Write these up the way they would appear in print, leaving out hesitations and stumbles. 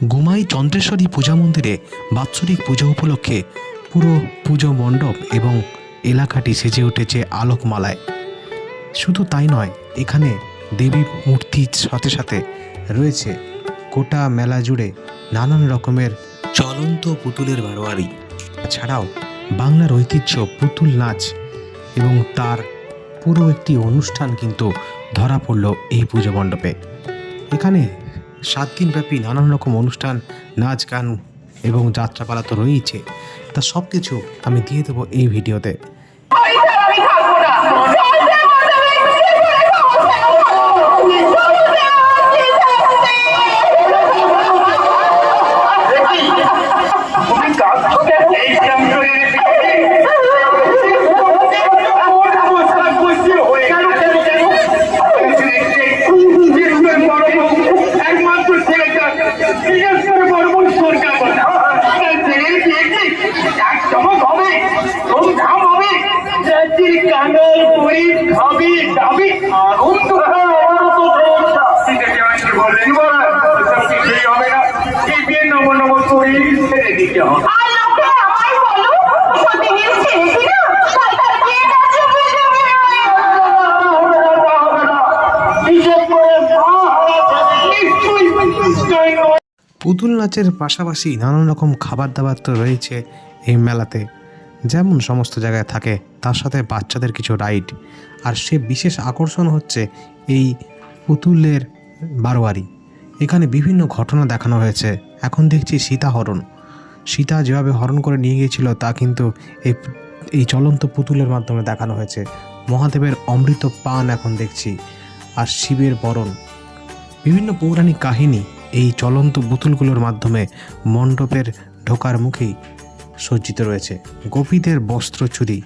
গুমাই চন্দ্রেশ্বরী পূজা মন্দিরে বাৎসরিক পুজো উপলক্ষে পুরো পুজো মণ্ডপ এবং এলাকাটি সেজে উঠেছে আলোকমালায়। শুধু তাই নয়, এখানে দেবী মূর্তির সাথে সাথে রয়েছে গোটা মেলা জুড়ে নানান রকমের চলন্ত পুতুলের বারোয়ারি। ছাড়াও বাংলার ঐতিহ্য পুতুল নাচ এবং তার পুরো একটি অনুষ্ঠান কিন্তু ধরা পড়ল এই পুজো মণ্ডপে। এখানে 7 দিনব্যাপী নানান রকম অনুষ্ঠান, নাচ গান এবং যাত্রাপালা তো রয়েছে। তা সব কিছু আমি দিয়ে দেবো এই ভিডিওতে। পুতুল নাচের পাশাপাশি নানান রকম খাবার দাবার তো রয়েছে এই মেলাতে, যেমন সমস্ত জায়গায় থাকে। তার সাথে বাচ্চাদের কিছু রাইড, আর সে বিশেষ আকর্ষণ হচ্ছে এই পুতুলের বারোয়ারি। এখানে বিভিন্ন ঘটনা দেখানো হয়েছে। এখন দেখছি সীতা যেভাবে হরণ করে নিয়ে গিয়েছিল তা কিন্তু এই চলন্ত পুতুলের মাধ্যমে দেখানো হয়েছে। মহাদেবের অমৃত পান এখন দেখছি, আর শিবের বরণ। বিভিন্ন পৌরাণিক কাহিনী এই চলন্ত পুতুলগুলোর মাধ্যমে মণ্ডপের ঢোকার মুখেই সজ্জিত রয়েছে। গোপীদের বস্ত্র চুরি,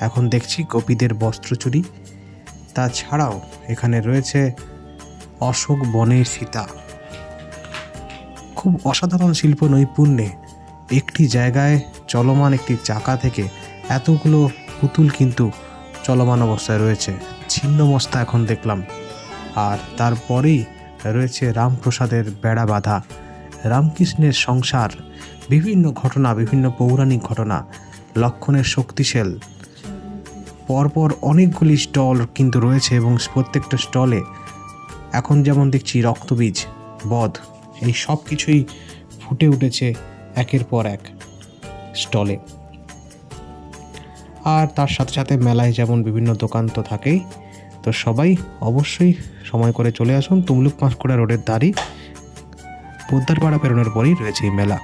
এখন দেখছি গোপীদের বস্ত্র চুরি। তাছাড়াও এখানে রয়েছে অশোক বনের সীতা। খুব অসাধারণ শিল্প নৈপুণ্যে একটি জায়গায় চলমান একটি চাকা থেকে এতগুলো পুতুল কিন্তু চলমান অবস্থায় রয়েছে। ছিন্নমস্তা এখন দেখলাম। আর তারপরেই রয়েছে রামপ্রসাদের বেড়া বাঁধা, রামকৃষ্ণের সংসার, বিভিন্ন ঘটনা, বিভিন্ন পৌরাণিক ঘটনা, লক্ষণের শক্তিশাল। পরপর অনেকগুলি স্টল কিন্তু রয়েছে এবং প্রত্যেকটা স্টলে এখন যেমন দেখছি রক্তবীজ, বধ, এই সব কিছুই ফুটে উঠেছে একের পর এক স্টলে। আর তার সাথে সাথে মেলায় যেমন বিভিন্ন দোকান তো থাকেই। তো সবাই অবশ্যই সময় করে চলে আসুন। তমলুক পাঁশকুড়া রোডের ধারে পোদ্দারপাড়া পেরোনোর পরেই রয়েছে এই মেলা।